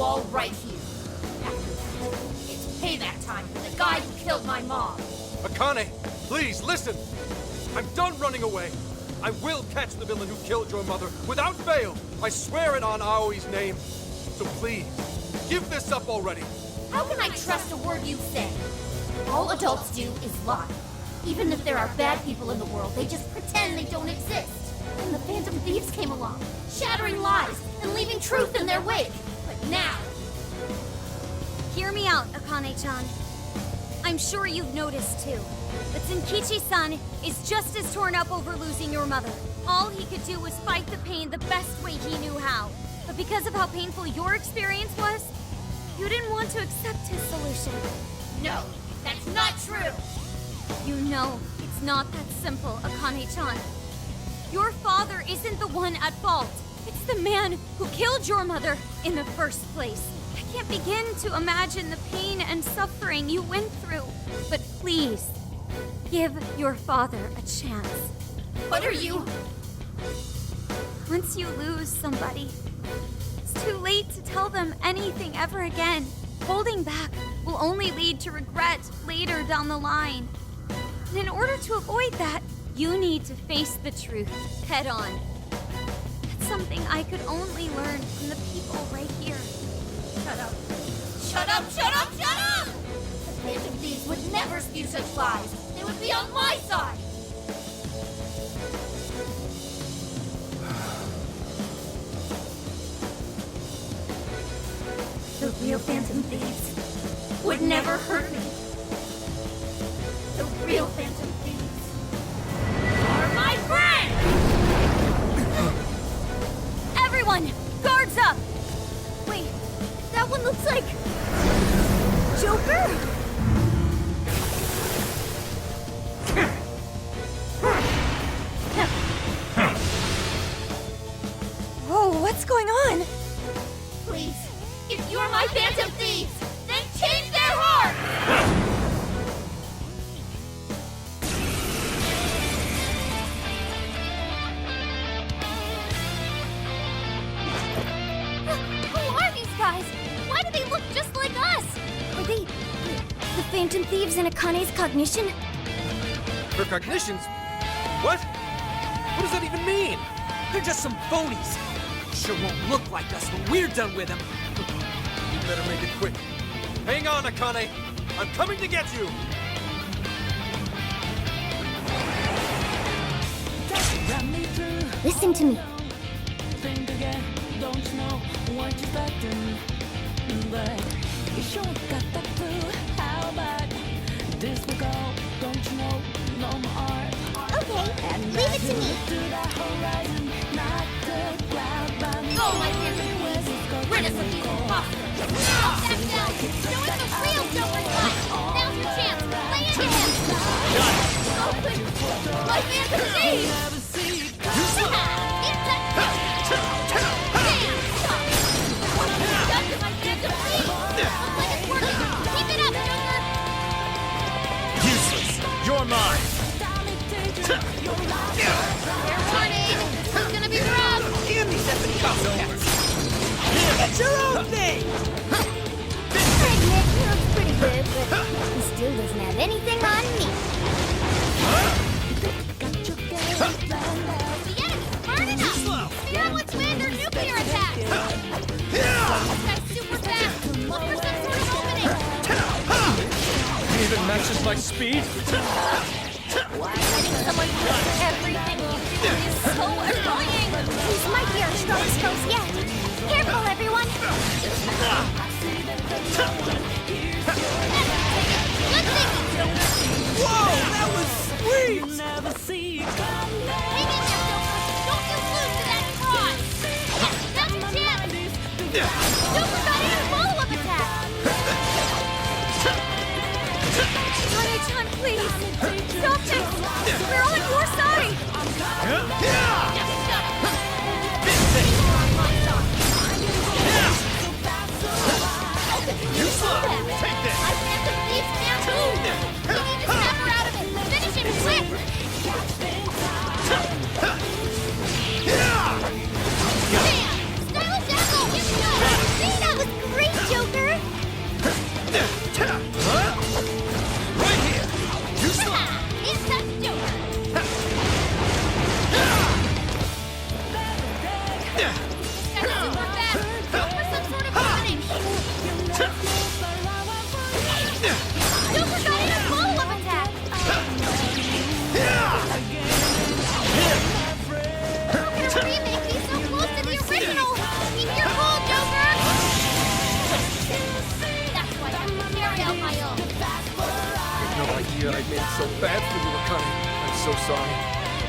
all right here. After that, it's payback time for the guy who killed my mom. Akane, please, listen! I'm done running away! I will catch the villain who killed your mother, without fail! I swear it on Aoi's name! So please, give this up already! How can I trust a word you say? All adults do is lie. Even if there are bad people in the world, they just pretend they don't exist. And the Phantom Thieves came along, shattering lies and leaving truth in their wake. But now... Hear me out, Akane-chan. I'm sure you've noticed too, but Zenkichi-san is just as torn up over losing your mother. All he could do was fight the pain the best way he knew how. But because of how painful your experience was, you didn't want to accept his solution. No, that's not true! You know, it's not that simple, Akane-chan. Your father isn't the one at fault. It's the man who killed your mother in the first place. I can't begin to imagine the pain and suffering you went through. But please, give your father a chance. What are you... Once you lose somebody, it's too late to tell them anything ever again. Holding back will only lead to regret later down the line. And in order to avoid that, you need to face the truth head on. That's something I could only learn from the people right here. Shut up. Shut up, shut up, shut up! The Phantom Thieves would never spew such lies. They would be on my side! The real Phantom Thieves would never hurt me. The real Phantom Thieves are my friends! Everyone, guards up! Wait, that one looks like... Joker? Whoa, what's going on? Please, if you're my Phantom Thieves, then change their hearts! Who are these guys? Why do they look just like us? Are they the Phantom Thieves in Akane's cognition? Her cognitions? What? What does that even mean? They're just some phonies. Sure won't look like us when we're done with them. You better make it quick. Hang on, Akane! I'm coming to get you! Listen to me. Okay, leave it to me. Go, my Phantom Thieves! Rid us of these imposters! Stop that down! Show us the real Joker cut! Now's your chance! Lay into him! Go quick! My Phantom Thieves! It's a... Damn! Stop! What have you done to my Phantom Thieves? Looks like it's working! Keep it up, Joker! Useless! You're mine! Fair warning! This is gonna be rough! Give me something copycats! It's your own thing! I admit he looks pretty good, but he still doesn't have anything on me. The enemy's burning up! Fear what's wind or nuclear attacks! This guy's super fast! Look for some sort of opening! Even matches my speed? Letting someone do everything you do is so annoying. These might be our strongest foes yet. Careful, everyone. Whoa, that was sweet! Hang in there, Joker! Don't you lose to that fraud! Yes, that's your chance! Joker got in a follow-up attack! Akane-chan, please. Stop this. We're on your side. Just shut up! You're on my side! You slow! Take this! I Phantom Thieves can too! We need to snap her out of it! Finish him quick! Damn! Stylish apple! Get go! See, that was great! I made it so bad for you, Akane. I'm so sorry.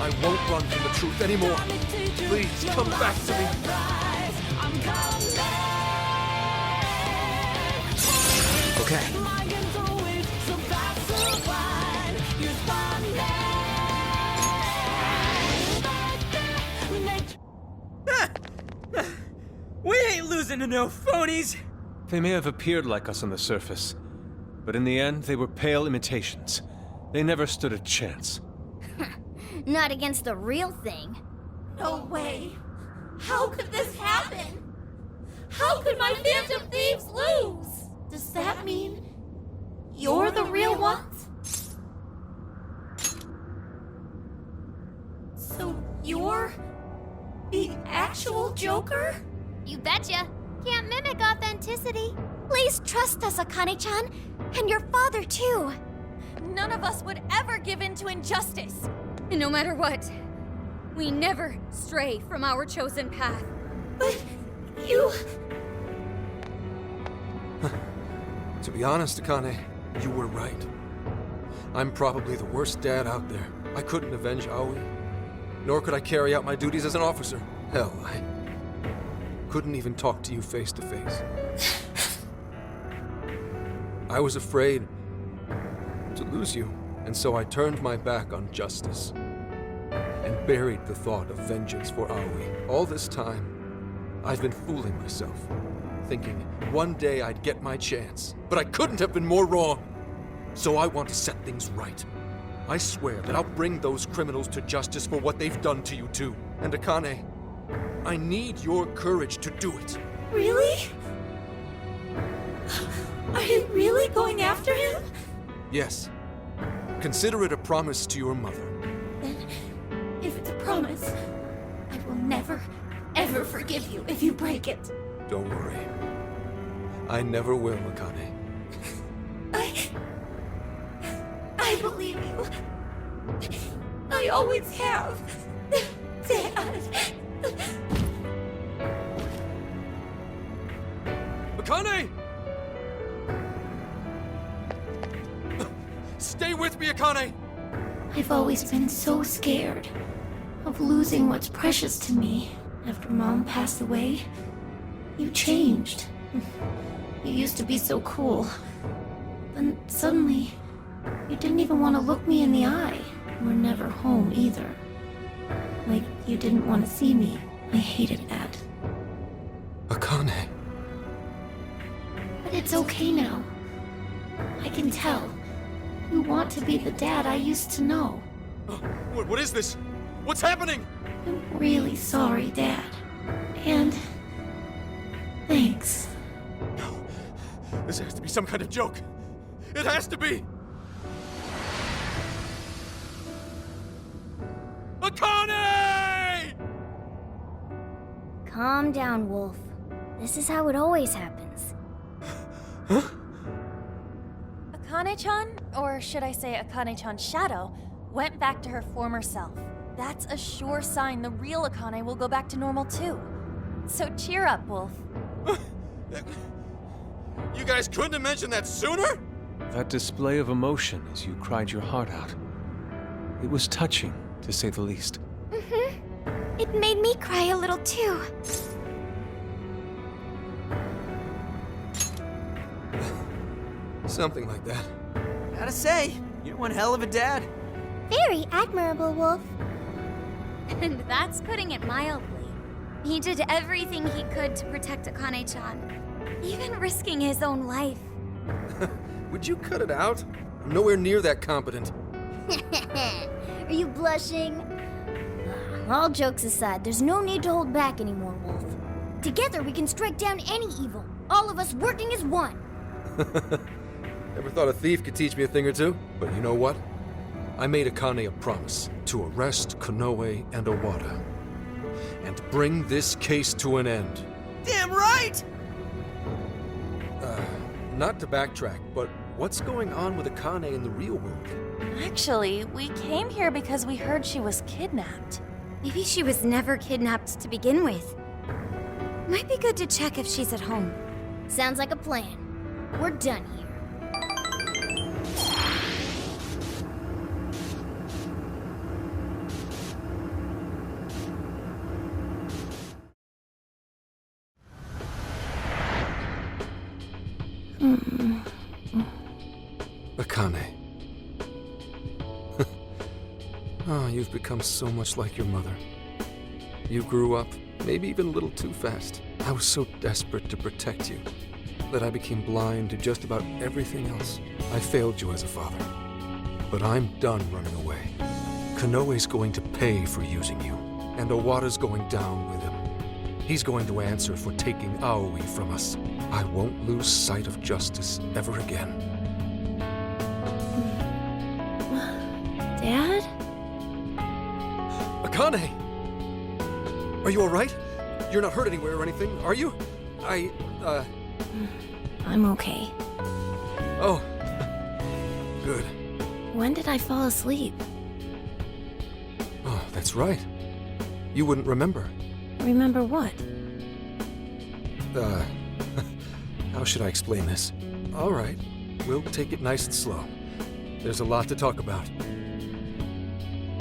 I won't run from the truth anymore. Please, come back to me. Okay. We ain't losing to no phonies! They may have appeared like us on the surface, but in the end, they were pale imitations. They never stood a chance. Not against the real thing. No way. How could this happen? How could my Phantom Thieves lose? Does that mean you're the real ones? So you're the actual Joker? You betcha. Can't mimic authenticity. Please trust us, Akane-chan. And your father, too. None of us would ever give in to injustice. And no matter what, we never stray from our chosen path. But you... To be honest, Akane, you were right. I'm probably the worst dad out there. I couldn't avenge Aoi, nor could I carry out my duties as an officer. Hell, I couldn't even talk to you face to face. I was afraid to lose you, and so I turned my back on justice and buried the thought of vengeance for Aoi. All this time, I've been fooling myself, thinking one day I'd get my chance, but I couldn't have been more wrong. So I want to set things right. I swear that I'll bring those criminals to justice for what they've done to you too. And Akane, I need your courage to do it. Really? Are you really going after him? Yes. Consider it a promise to your mother. Then, if it's a promise, I will never, ever forgive you if you break it. Don't worry. I never will, Akane. I believe you. I always have. Dad. Akane! Stay with me, Akane! I've always been so scared of losing what's precious to me. After Mom passed away, you changed. You used to be so cool. Then suddenly, you didn't even want to look me in the eye. You were never home either. Like you didn't want to see me. I hated that. Akane. But it's okay now. I can tell. You want to be the dad I used to know. What is this? What's happening? I'm really sorry, Dad. And... thanks. No. This has to be some kind of joke. It has to be! Akane! Calm down, Wolf. This is how it always happens. Huh? Akane-chan, or should I say Akane-chan's shadow, went back to her former self. That's a sure sign the real Akane will go back to normal too. So cheer up, Wolf. You guys couldn't have mentioned that sooner? That display of emotion as you cried your heart out. It was touching, to say the least. Mm-hmm. It made me cry a little too. Something like that. Gotta say, you're one hell of a dad. Very admirable, Wolf. And that's putting it mildly. He did everything he could to protect Akane-chan, even risking his own life. Would you cut it out? I'm nowhere near that competent. Are you blushing? All jokes aside, there's no need to hold back anymore, Wolf. Together we can strike down any evil, all of us working as one. Never thought a thief could teach me a thing or two, but you know what? I made Akane a promise to arrest Konoe and Owada, and bring this case to an end. Damn right! Not to backtrack, but what's going on with Akane in the real world? Actually, we came here because we heard she was kidnapped. Maybe she was never kidnapped to begin with. Might be good to check if she's at home. Sounds like a plan. We're done here. Akane. Oh, you've become so much like your mother. You grew up, maybe even a little too fast. I was so desperate to protect you that I became blind to just about everything else. I failed you as a father. But I'm done running away. Konoe's going to pay for using you, and Owada's going down with him. He's going to answer for taking Aoi from us. I won't lose sight of justice ever again. Dad? Akane! Are you alright? You're not hurt anywhere or anything, are you? I'm okay. Oh. Good. When did I fall asleep? Oh, that's right. You wouldn't remember. Remember what? How should I explain this? Alright, we'll take it nice and slow. There's a lot to talk about.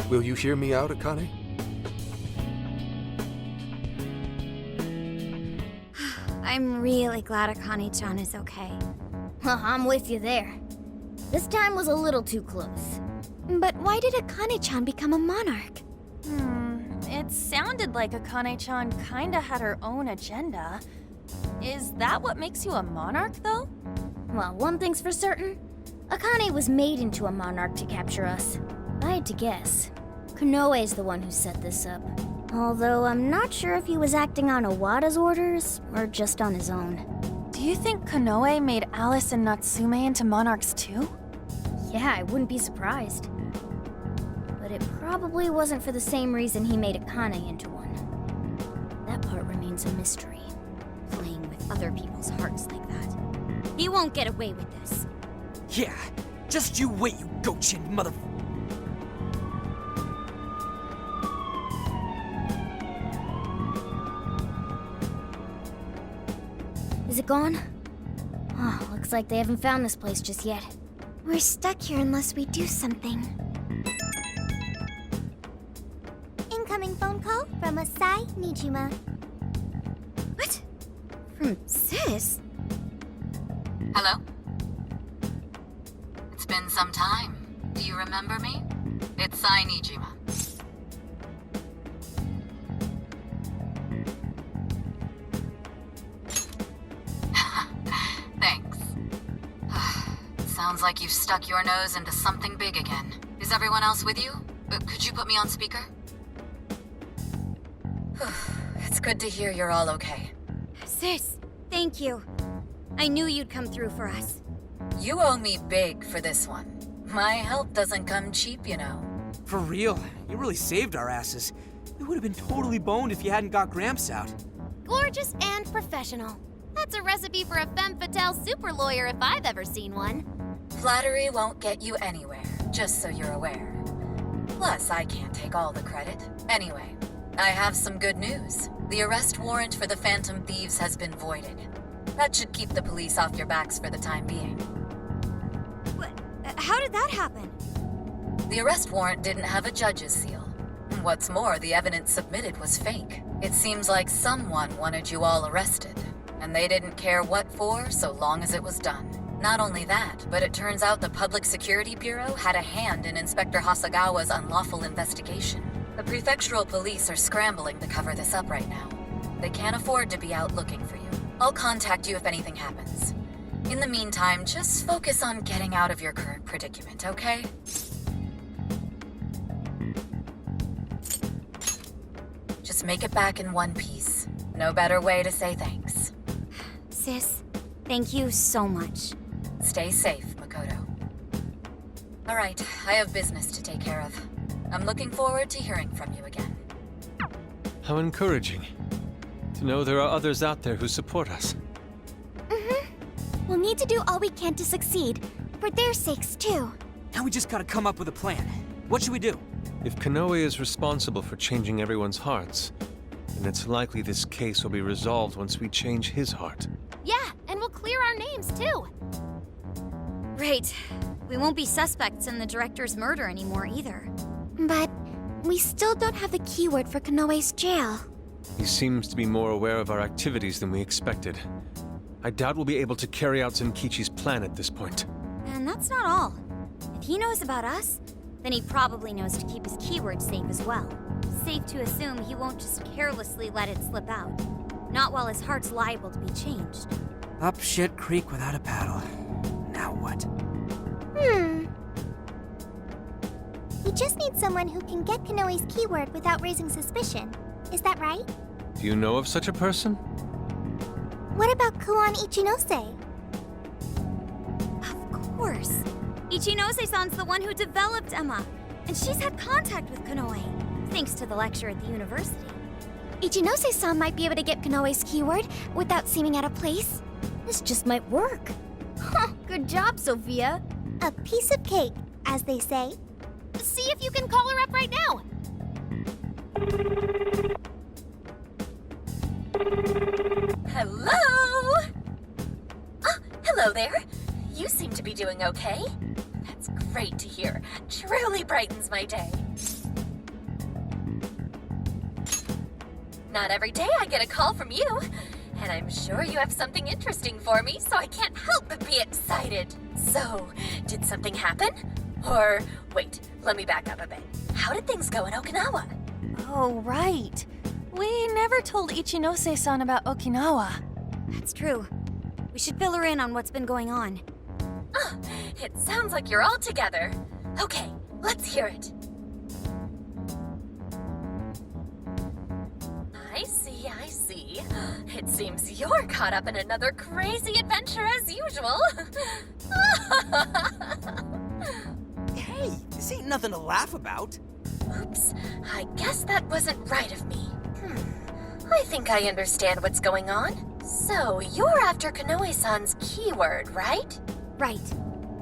Will you hear me out, Akane? I'm really glad Akane-chan is okay. I'm with you there. This time was a little too close. But why did Akane-chan become a monarch? It sounded like Akane-chan kinda had her own agenda. Is that what makes you a monarch, though? Well, one thing's for certain. Akane was made into a monarch to capture us. If I had to guess, Konoe's the one who set this up. Although I'm not sure if he was acting on Owada's orders or just on his own. Do you think Konoe made Alice and Natsume into monarchs too? Yeah, I wouldn't be surprised. But it probably wasn't for the same reason he made Akane into one. That part remains a mystery. Playing with other people's hearts like that. He won't get away with this. Yeah, just you wait, you goat-chin mother... Is it gone? Oh, looks like they haven't found this place just yet. We're stuck here unless we do something. Incoming phone call from Asai Nijima. What? From Sis? Hello? It's been some time. Do you remember me? It's Sai Nijima. Thanks. Sounds like you've stuck your nose into something big again. Is everyone else with you? Could you put me on speaker? It's good to hear you're all okay. Sis, thank you. I knew you'd come through for us. You owe me big for this one. My help doesn't come cheap, you know. For real, you really saved our asses. We would have been totally boned if you hadn't got Gramps out. Gorgeous and professional. That's a recipe for a femme fatale super lawyer if I've ever seen one. Flattery won't get you anywhere, just so you're aware. Plus, I can't take all the credit. Anyway, I have some good news. The arrest warrant for the Phantom Thieves has been voided. That should keep the police off your backs for the time being. What? How did that happen? The arrest warrant didn't have a judge's seal. What's more, the evidence submitted was fake. It seems like someone wanted you all arrested, and they didn't care what for so long as it was done. Not only that, but it turns out the Public Security Bureau had a hand in Inspector Hasagawa's unlawful investigation. The prefectural police are scrambling to cover this up right now. They can't afford to be out looking for you. I'll contact you if anything happens. In the meantime, just focus on getting out of your current predicament, okay? Just make it back in one piece. No better way to say thanks. Sis, thank you so much. Stay safe, Makoto. All right, I have business to take care of. I'm looking forward to hearing from you again. How encouraging. To know there are others out there who support us. We'll need to do all we can to succeed, for their sakes too. Now we just gotta come up with a plan. What should we do? If Konoe is responsible for changing everyone's hearts, then it's likely this case will be resolved once we change his heart. Yeah, and we'll clear our names too. Right. We won't be suspects in the director's murder anymore either. But we still don't have the keyword for Konoe's jail. He seems to be more aware of our activities than we expected. I doubt we'll be able to carry out Zenkichi's plan at this point. And that's not all. If he knows about us, then he probably knows to keep his keyword safe as well. Safe to assume he won't just carelessly let it slip out. Not while his heart's liable to be changed. Up shit creek without a paddle. Now what? We just need someone who can get Kanoe's keyword without raising suspicion. Is that right? Do you know of such a person? What about Kuon Ichinose? Of course. Ichinose-san's the one who developed Emma, and she's had contact with Kanoe, thanks to the lecture at the university. Ichinose-san might be able to get Kanoe's keyword without seeming out of place. This just might work. Good job, Sophia. A piece of cake, as they say. See if you can call her up right now. Hello? Hello there. You seem to be doing okay. That's great to hear. Truly brightens my day. Not every day I get a call from you. And I'm sure you have something interesting for me, so I can't help but be excited. So, did something happen? Or, wait, let me back up a bit. How did things go in Okinawa? Oh, right. We never told Ichinose-san about Okinawa. That's true. We should fill her in on what's been going on. Oh, it sounds like you're all together. Okay, let's hear it. I see. It seems you're caught up in another crazy adventure as usual. Hey, this ain't nothing to laugh about. Oops, I guess that wasn't right of me. I think I understand what's going on. So, you're after Kanoe-san's keyword, right? Right.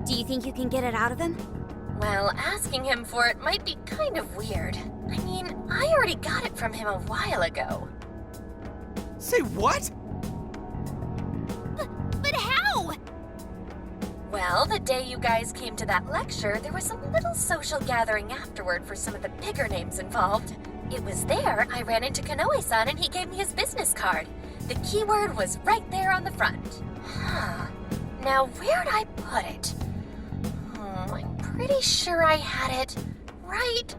Do you think you can get it out of him? Well, asking him for it might be kind of weird. I mean, I already got it from him a while ago. Say what? But how? Well, the day you guys came to that lecture, there was a little social gathering afterward for some of the bigger names involved. It was there I ran into Kanoe-san and he gave me his business card. The keyword was right there on the front. Now, where'd I put it? I'm pretty sure I had it right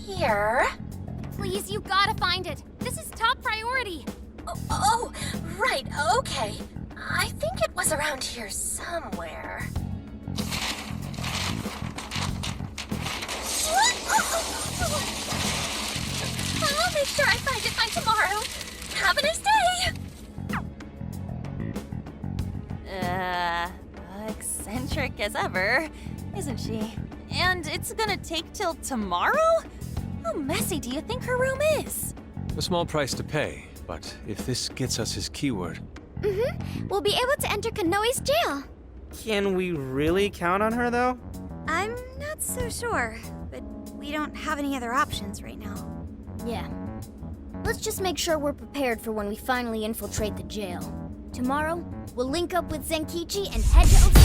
here. Please, you gotta find it. This is top priority. Oh, right, okay. I think it was around here somewhere. I'll make sure I find it by tomorrow. Have a nice day! Eccentric as ever, isn't she? And it's gonna take till tomorrow? How messy do you think her room is? A small price to pay, but if this gets us his keyword... We'll be able to enter Kanoe's jail. Can we really count on her, though? I'm not so sure, but we don't have any other options right now. Yeah. Let's just make sure we're prepared for when we finally infiltrate the jail. Tomorrow, we'll link up with Zenkichi and head to Osaka.